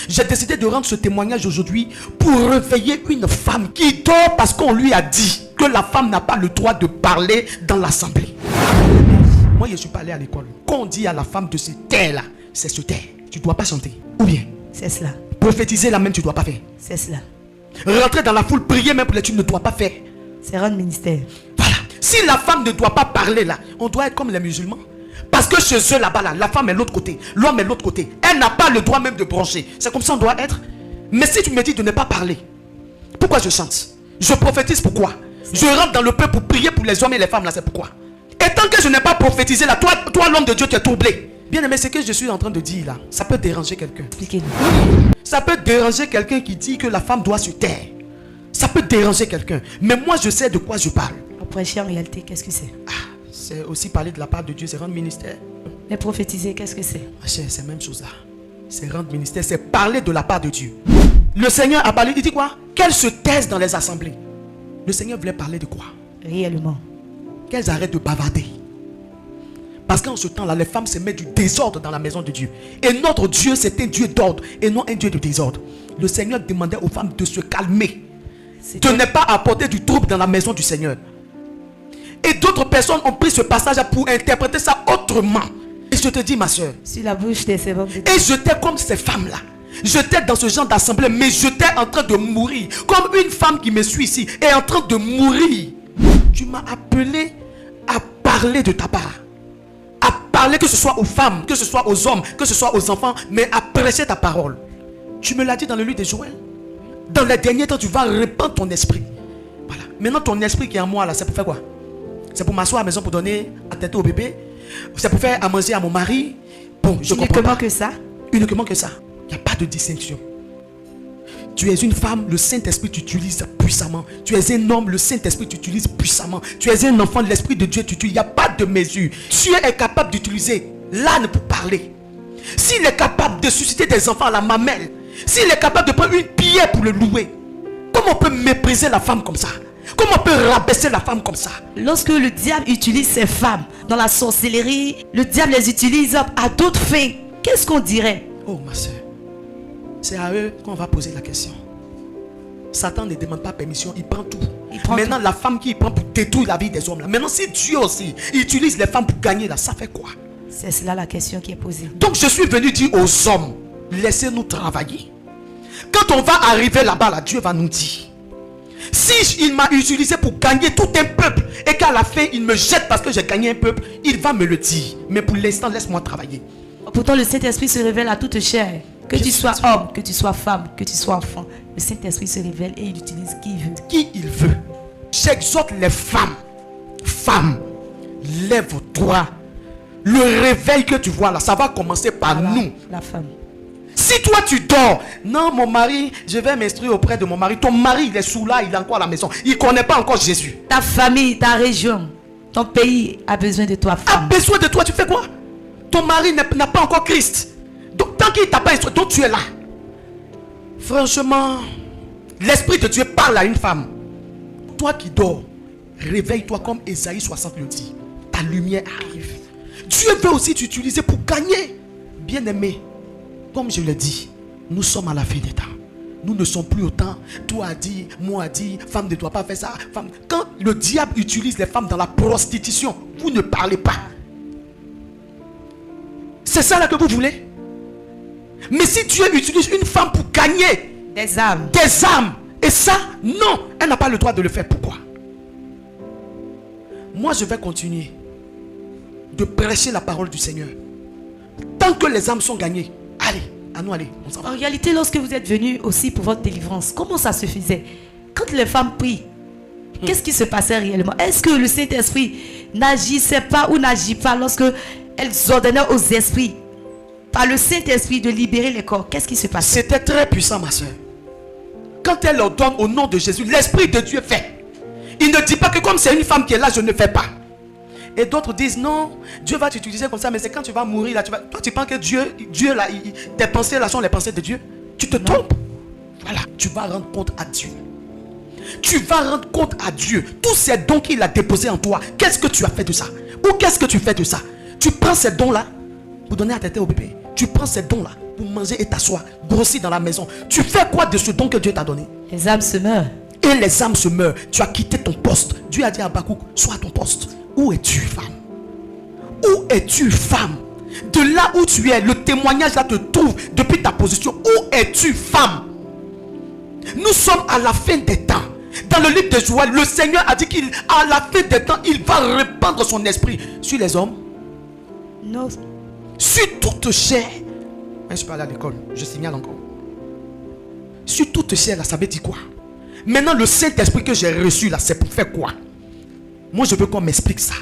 J'ai décidé de rendre ce témoignage aujourd'hui pour réveiller une femme qui dort parce qu'on lui a dit que la femme n'a pas le droit de parler dans l'assemblée. Moi, je ne suis pas allé à l'école. Quand on dit à la femme de se taire là, c'est se taire. Tu ne dois pas chanter. Ou bien, c'est cela. Prophétiser là même, tu ne dois pas faire. C'est cela. Rentrer dans la foule, prier même pour les tu ne dois pas faire. C'est rendre ministère. Voilà. Si la femme ne doit pas parler là, on doit être comme les musulmans. Parce que chez eux là-bas, là, la femme est l'autre côté, l'homme est l'autre côté. Elle n'a pas le droit même de brancher. C'est comme ça on doit être. Mais si tu me dis de ne pas parler, pourquoi je chante? Je prophétise pourquoi? Je rentre dans le peuple pour prier pour les hommes et les femmes là, c'est pourquoi. Et tant que je n'ai pas prophétisé là, toi l'homme de Dieu, tu es troublé. Bien aimé, ce que je suis en train de dire là, ça peut déranger quelqu'un. Expliquez-nous. Ça peut déranger quelqu'un qui dit que la femme doit se taire. Ça peut déranger quelqu'un. Mais moi je sais de quoi je parle. Prêcher en réalité, qu'est-ce que c'est? C'est aussi parler de la part de Dieu, c'est rendre ministère. Mais prophétiser, qu'est-ce que c'est? C'est la même chose là. C'est rendre ministère, c'est parler de la part de Dieu. Le Seigneur a parlé, il dit quoi? Qu'elles se taisent dans les assemblées. Le Seigneur voulait parler de quoi? Réellement. Qu'elles arrêtent de bavarder. Parce qu'en ce temps-là, les femmes se mettent du désordre dans la maison de Dieu. Et notre Dieu, c'est un Dieu d'ordre et non un Dieu de désordre. Le Seigneur demandait aux femmes de se calmer. De ne pas apporter du trouble dans la maison du Seigneur. Et d'autres personnes ont pris ce passage pour interpréter ça autrement. Et je te dis, ma soeur, sur la bouche des servantes de Dieu. Et j'étais comme ces femmes-là. J'étais dans ce genre d'assemblée, mais j'étais en train de mourir. Comme une femme qui me suit ici est en train de mourir. Tu m'as appelé à parler de ta part. À parler, que ce soit aux femmes, que ce soit aux hommes, que ce soit aux enfants, mais à prêcher ta parole. Tu me l'as dit dans le livre de Joël. Dans les derniers temps, tu vas répandre ton esprit. Voilà. Maintenant, ton esprit qui est en moi, là, c'est pour faire quoi? C'est pour m'asseoir à la maison pour donner à tête au bébé. C'est pour faire à manger à mon mari. Bon, je comprends pas. Uniquement que ça? Uniquement que ça. Il n'y a pas de distinction. Tu es une femme, le Saint-Esprit t'utilise puissamment. Tu es un homme, le Saint-Esprit t'utilise puissamment. Tu es un enfant, l'Esprit de Dieu t'utilise. Il n'y a pas de mesure. Dieu est capable d'utiliser l'âne pour parler. S'il est capable de susciter des enfants à la mamelle, s'il est capable de prendre une pierre pour le louer, comment on peut mépriser la femme comme ça? Comment on peut rabaisser la femme comme ça? Lorsque le diable utilise ces femmes dans la sorcellerie, le diable les utilise à d'autres fins. Qu'est-ce qu'on dirait? Oh ma soeur, c'est à eux qu'on va poser la question. Satan ne demande pas permission, il prend tout. Maintenant la femme qui prend pour détruire la vie des hommes là. Maintenant si Dieu aussi utilise les femmes pour gagner là, ça fait quoi? C'est cela la question qui est posée. Donc je suis venu dire aux hommes, laissez-nous travailler. Quand on va arriver là-bas, là, Dieu va nous dire. Si il m'a utilisé pour gagner tout un peuple et qu'à la fin il me jette parce que j'ai gagné un peuple, il va me le dire. Mais pour l'instant, laisse-moi travailler. Pourtant, le Saint-Esprit se révèle à toute chair. Que tu sois homme, que tu sois femme, que tu sois enfant, le Saint-Esprit se révèle et il utilise qui il veut. Qui il veut. J'exhorte les femmes. Femmes, lève-toi. Le réveil que tu vois là, ça va commencer par nous. La femme. Si toi tu dors, non mon mari, je vais m'instruire auprès de mon mari. Ton mari il est sous là, il est encore à la maison. Il ne connaît pas encore Jésus. Ta famille, ta région, ton pays a besoin de toi, femme. A besoin de toi, tu fais quoi? Ton mari n'a pas encore Christ. Donc tant qu'il ne t'a pas instruit, donc tu es là. Franchement, l'Esprit de Dieu parle à une femme. Toi qui dors, réveille-toi comme Ésaïe 60 le dit. Ta lumière arrive. Dieu veut aussi t'utiliser pour gagner. Bien-aimé, comme je l'ai dit, nous sommes à la fin des temps. Nous ne sommes plus autant. Toi a dit, moi a dit, femme ne doit pas faire ça. Femme. Quand le diable utilise les femmes dans la prostitution, vous ne parlez pas. C'est ça là que vous voulez? Mais si Dieu utilise une femme pour gagner des âmes, et ça, non, elle n'a pas le droit de le faire. Pourquoi? Moi, je vais continuer de prêcher la parole du Seigneur. Tant que les âmes sont gagnées, allez, à nous aller. On s'en va. En réalité, lorsque vous êtes venus aussi pour votre délivrance, comment ça se faisait? Quand les femmes prient, qu'est-ce qui se passait réellement? Est-ce que le Saint-Esprit n'agissait pas ou n'agit pas lorsque elles ordonnaient aux esprits par le Saint-Esprit de libérer les corps? Qu'est-ce qui se passait? C'était très puissant, ma soeur. Quand elle ordonne au nom de Jésus, l'Esprit de Dieu fait. Il ne dit pas que comme c'est une femme qui est là, je ne fais pas. Et d'autres disent non, Dieu va t'utiliser comme ça, mais c'est quand tu vas mourir là, toi tu penses que Dieu là, tes pensées là sont les pensées de Dieu. Tu te trompes. Voilà, tu vas rendre compte à Dieu. Tu vas rendre compte à Dieu. Tous ces dons qu'il a déposés en toi, qu'est-ce que tu as fait de ça? Ou qu'est-ce que tu fais de ça? Tu prends ces dons là pour donner à tête au bébé. Tu prends ces dons là pour manger et t'asseoir, grossir dans la maison. Tu fais quoi de ce don que Dieu t'a donné? Les âmes se meurent. Et les âmes se meurent. Tu as quitté ton poste. Dieu a dit à Habakkuk, sois à ton poste. Où es-tu, femme? Où es-tu, femme? De là où tu es, le témoignage là te trouve depuis ta position. Où es-tu, femme? Nous sommes à la fin des temps. Dans le livre de Joël, le Seigneur a dit qu'à la fin des temps, il va répandre son esprit sur les hommes. Non. Sur toute chair. Je suis pas allé à l'école, je signale encore. Sur toute chair, là, ça veut dire quoi? Maintenant, le Saint-Esprit que j'ai reçu là, c'est pour faire quoi? Moi, je veux qu'on m'explique ça.